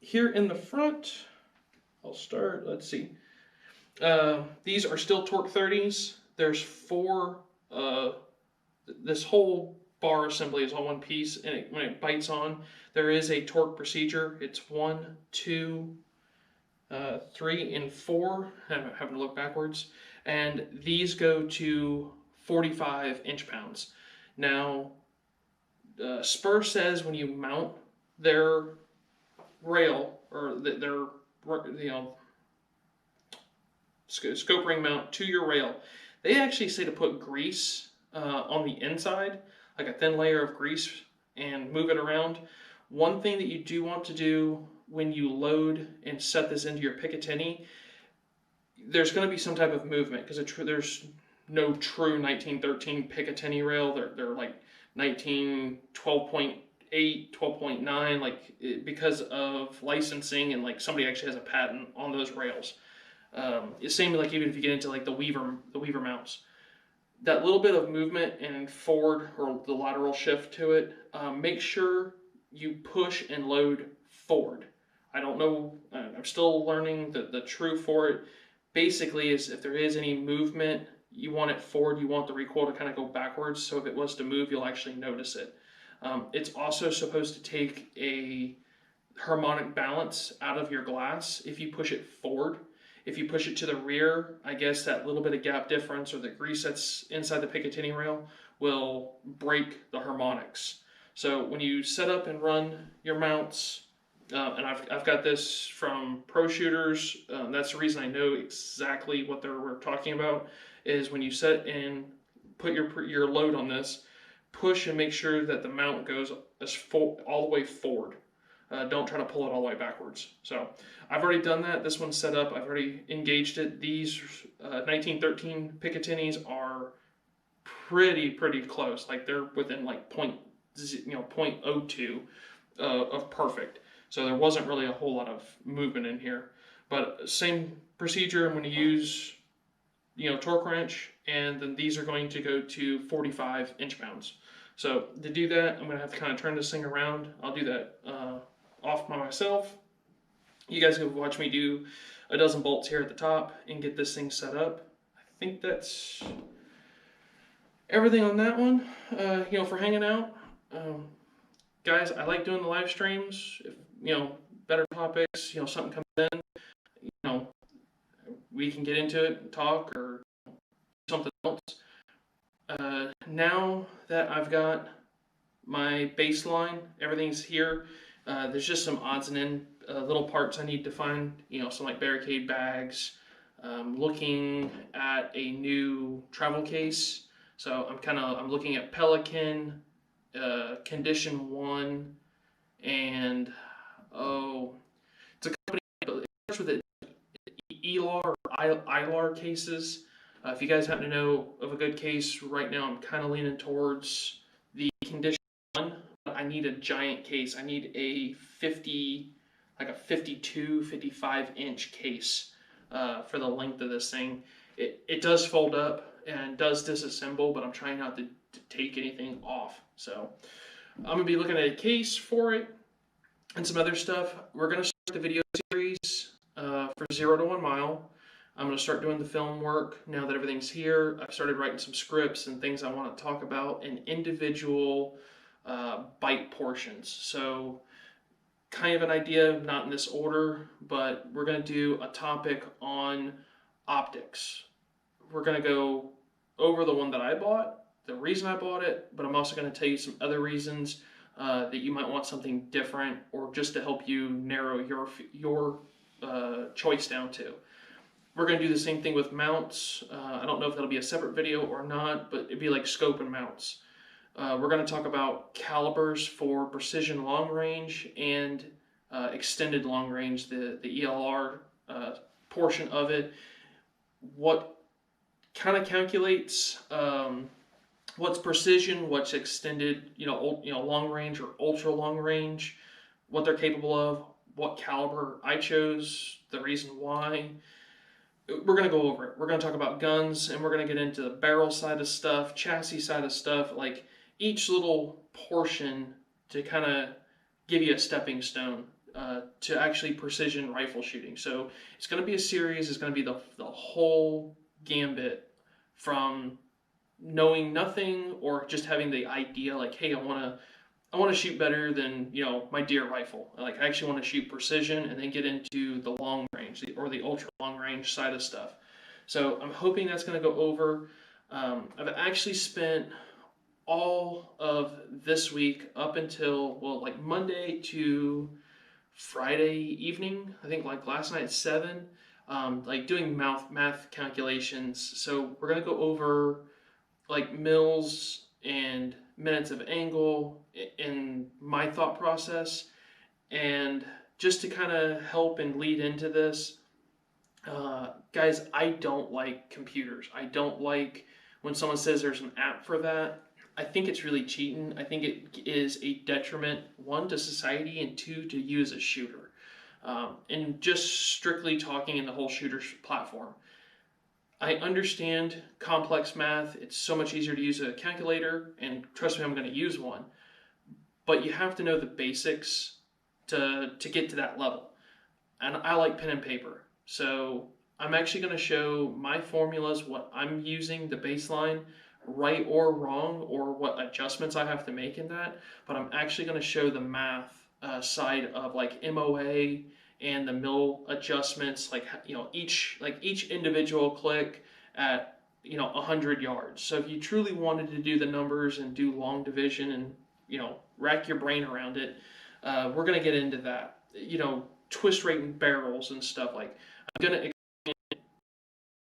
Here in the front, I'll start, let's see. These are still torque 30s. There's four, this whole bar assembly is all one piece, and when it bites on, there is a torque procedure. It's 1, 2, 3, and 4. I'm having to look backwards. And these go to 45 inch-pounds. Now, Spur says when you mount their rail, or their scope ring mount to your rail, they actually say to put grease on the inside, like a thin layer of grease, and move it around. One thing that you do want to do when you load and set this into your Picatinny, there's going to be some type of movement, because there's no true 1913 Picatinny rail. They're like 12.8, 12.9, like because of licensing, and like somebody actually has a patent on those rails. It's same like even if you get into like the Weaver mounts, that little bit of movement and forward or the lateral shift to it, make sure you push and load forward. I don't know, I'm still learning the true for it. Basically, is if there is any movement, you want it forward, you want the recoil to kind of go backwards, so if it was to move, you'll actually notice it. It's also supposed to take a harmonic balance out of your glass if you push it forward. If you push it to the rear, I guess that little bit of gap difference or the grease that's inside the Picatinny rail will break the harmonics. So when you set up and run your mounts, and I've got this from pro shooters, that's the reason I know exactly what we're talking about, is when you set and put your load on this, push and make sure that the mount goes all the way forward. Don't try to pull it all the way backwards. So I've already done that. This one's set up. I've already engaged it. These 1913 Picatinnies are pretty close. Like they're within like 0.02 of perfect. So there wasn't really a whole lot of movement in here. But same procedure. I'm going to use torque wrench, and then these are going to go to 45 inch-pounds. So to do that, I'm going to have to kind of turn this thing around. I'll do that off by myself. You guys can watch me do a dozen bolts here at the top and get this thing set up. I think that's everything on that one. For hanging out. Guys, I like doing the live streams. If, better topics, something comes in, we can get into it and talk or something else. Now that I've got my baseline, everything's here, there's just some odds and ends, little parts I need to find, some like barricade bags, looking at a new travel case. So I'm looking at Pelican, Condition 1, and it's a company, it starts with ELAR or ILAR cases. If you guys happen to know of a good case right now, I'm kind of leaning towards the Condition 1. I need a giant case. I need a 52, 55 inch case for the length of this thing. It does fold up and does disassemble, but I'm trying not to take anything off. So I'm going to be looking at a case for it and some other stuff. We're going to start the video series for 0 to 1 mile. I'm going to start doing the film work now that everything's here. I've started writing some scripts and things I want to talk about in individual bite portions. So kind of an idea, not in this order, but we're going to do a topic on optics. We're going to go over the one that I bought, the reason I bought it, but I'm also going to tell you some other reasons that you might want something different, or just to help you narrow your choice down to. We're going to do the same thing with mounts. I don't know if that'll be a separate video or not, but it'd be like scope and mounts. We're going to talk about calibers for precision long range and extended long range, the ELR portion of it. What kind of calculates what's precision, what's extended, long range or ultra long range, what they're capable of, what caliber I chose, the reason why. We're going to go over it. We're going to talk about guns, and we're going to get into the barrel side of stuff, chassis side of stuff, like each little portion to kind of give you a stepping stone to actually precision rifle shooting. So it's going to be a series. It's going to be the whole gambit from knowing nothing or just having the idea like, hey, I want to shoot better than, my deer rifle. Like, I actually want to shoot precision and then get into the long range or the ultra long range side of stuff. So I'm hoping that's going to go over. I've actually spent all of this week up until, like Monday to Friday evening, I think like last night at 7, like doing math calculations. So we're going to go over like mils and minutes of angle in my thought process. And just to kind of help and lead into this, guys, I don't like computers. I don't like when someone says there's an app for that. I think it's really cheating. I think it is a detriment, 1, to society, and 2, to you as a shooter. And just strictly talking in the whole shooter platform. I understand complex math. It's so much easier to use a calculator, and trust me, I'm going to use one. But you have to know the basics to get to that level. And I like pen and paper. So I'm actually going to show my formulas, what I'm using, the baseline, right or wrong, or what adjustments I have to make in that. But I'm actually going to show the math side of like MOA and the mil adjustments, like each individual click at 100 yards. So if you truly wanted to do the numbers and do long division and rack your brain around it, we're going to get into that. Twist rate and barrels and stuff. Like, I'm going to explain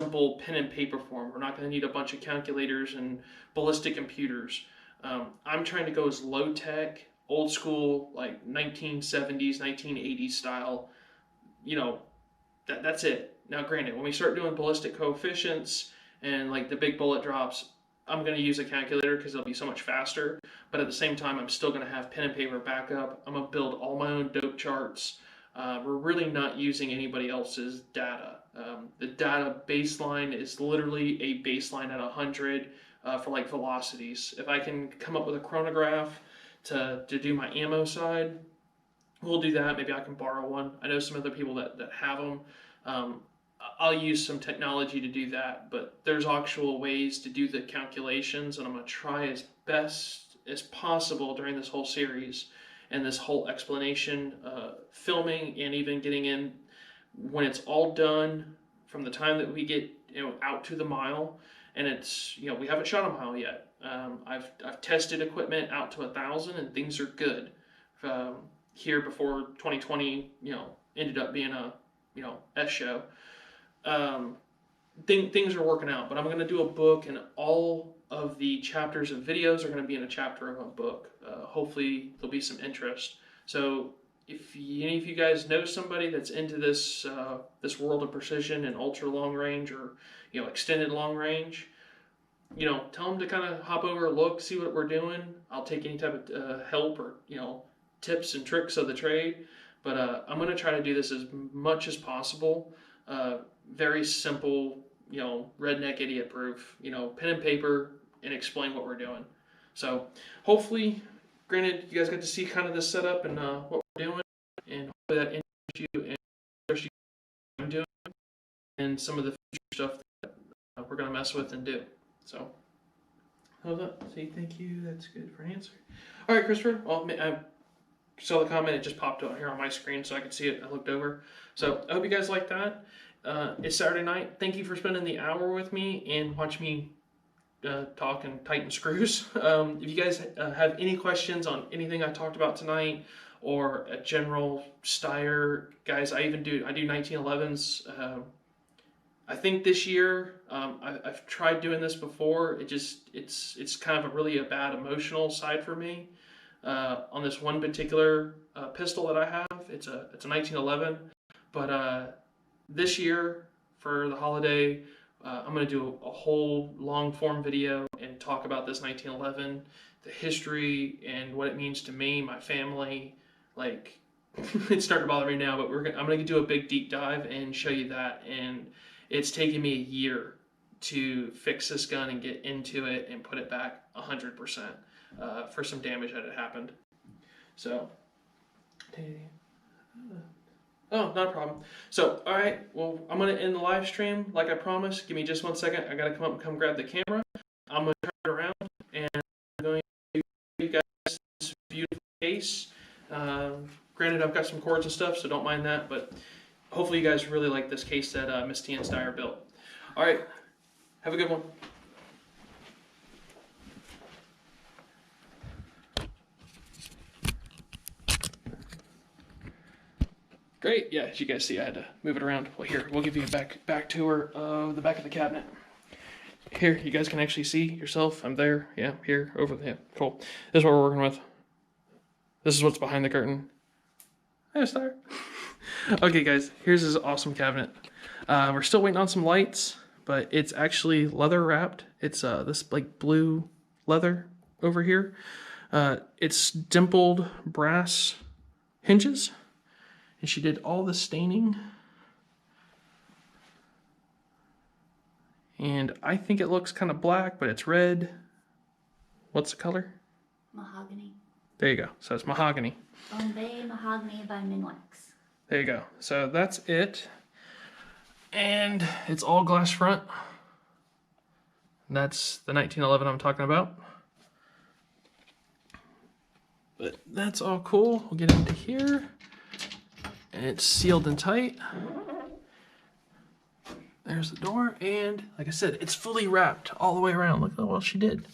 simple pen and paper form. We're not going to need a bunch of calculators and ballistic computers. I'm trying to go as low tech, old school, like 1970s, 1980s style. That's it. Now, granted, when we start doing ballistic coefficients and like the big bullet drops, I'm going to use a calculator because it'll be so much faster. But at the same time, I'm still going to have pen and paper backup. I'm going to build all my own dope charts. We're really not using anybody else's data. The data baseline is literally a baseline at 100 for like velocities. If I can come up with a chronograph to do my ammo side, we'll do that. Maybe I can borrow one. I know some other people that have them. I'll use some technology to do that, but there's actual ways to do the calculations, and I'm going to try as best as possible during this whole series and this whole explanation, filming, and even getting in when it's all done from the time that we get out to the mile. And it's we haven't shot a mile yet. I've tested equipment out to 1,000, and things are good. Here before 2020 ended up being a S show. Things are working out, but I'm going to do a book, and all of the chapters of videos are going to be in a chapter of a book. Hopefully there'll be some interest. So if any of you guys know somebody that's into this this world of precision and ultra long range or extended long range, tell them to kind of hop over, look, see what we're doing. I'll take any type of help or tips and tricks of the trade. But I'm going to try to do this as much as possible. Very simple, redneck idiot proof, pen and paper, and explain what we're doing. So hopefully, granted, you guys got to see kind of this setup and what we're doing, and hopefully that interests you and interests you what I'm doing and some of the future stuff that we're going to mess with and do. So, hold up. Say thank you. That's good for an answer. All right, Christopher. Well, I saw the comment. It just popped out here on my screen so I could see it. I looked over. So I hope you guys like that. It's Saturday night. Thank you for spending the hour with me and watch me talk and tighten screws. If you guys have any questions on anything I talked about tonight or a general Steyr, guys, I do 1911s. I think this year, I've tried doing this before. It's kind of a bad emotional side for me. On this one particular pistol that I have, it's a 1911. But this year for the holiday, I'm gonna do a whole long form video and talk about this 1911, the history and what it means to me, my family. Like, it's starting to bother me now, but I'm gonna do a big deep dive and show you that. And it's taken me a year to fix this gun and get into it and put it back 100% for some damage that had happened. So, oh, not a problem. So, all right, well, I'm gonna end the live stream like I promised. Give me just 1 second. I gotta come grab the camera. I'm gonna turn it around and I'm going to show you guys this beautiful case. Granted, I've got some cords and stuff, so don't mind that, but hopefully you guys really like this case that Miss Tnsteyr built. All right, have a good one. Great, yeah, as you guys see, I had to move it around. Well, here, we'll give you a back tour of the back of the cabinet. Here, you guys can actually see yourself. I'm there, yeah, here, over there, cool. This is what we're working with. This is what's behind the curtain. There's Steyr. Okay, guys, here's this awesome cabinet. We're still waiting on some lights, but it's actually leather wrapped. It's this like blue leather over here. It's dimpled brass hinges, and she did all the staining. And I think it looks kind of black, but it's red. What's the color? Mahogany. There you go. So it's mahogany. Bombay Mahogany by Minwax. There you go. So that's it. And it's all glass front. That's the 1911 I'm talking about. But that's all cool. We'll get into here. And it's sealed and tight. There's the door. And like I said, it's fully wrapped all the way around. Look how well she did.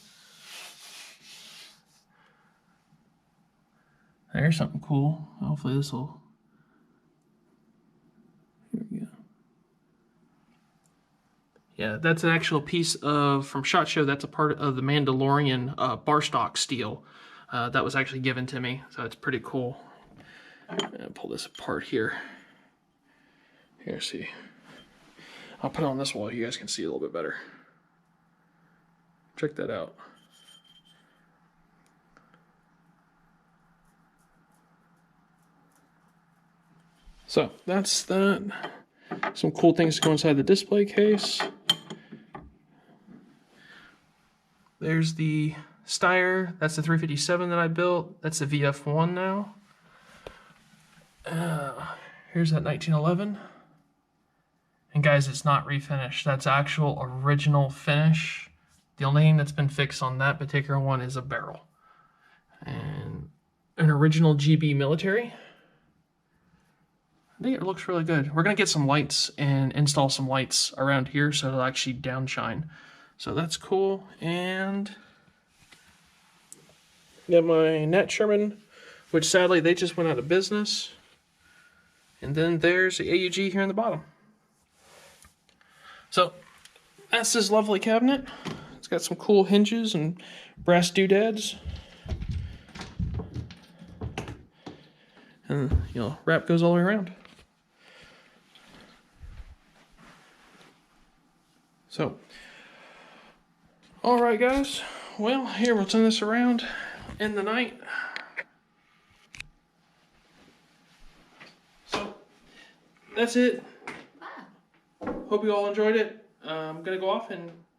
There's something cool. Hopefully this will... Here we go. Yeah, that's an actual piece of, from SHOT Show, that's a part of the Mandalorian bar stock steel that was actually given to me. So it's pretty cool. I'll pull this apart here. Here, see. I'll put it on this wall. You guys can see a little bit better. Check that out. So that's that. Some cool things to go inside the display case. There's the Steyr. That's the 357 that I built. That's the VF1 now. Here's that 1911. And guys, it's not refinished. That's actual original finish. The only thing that's been fixed on that particular one is a barrel. And an original GB military. I think it looks really good. We're going to get some lights and install some lights around here so it'll actually downshine. So that's cool. And got my Nat Sherman, which sadly they just went out of business. And then there's the AUG here in the bottom. So that's this lovely cabinet. It's got some cool hinges and brass doodads. And, you know, wrap goes all the way around. So, all right, guys. Well, here, we'll turn this around in the night. So, that's it. Hope you all enjoyed it. I'm going to go off and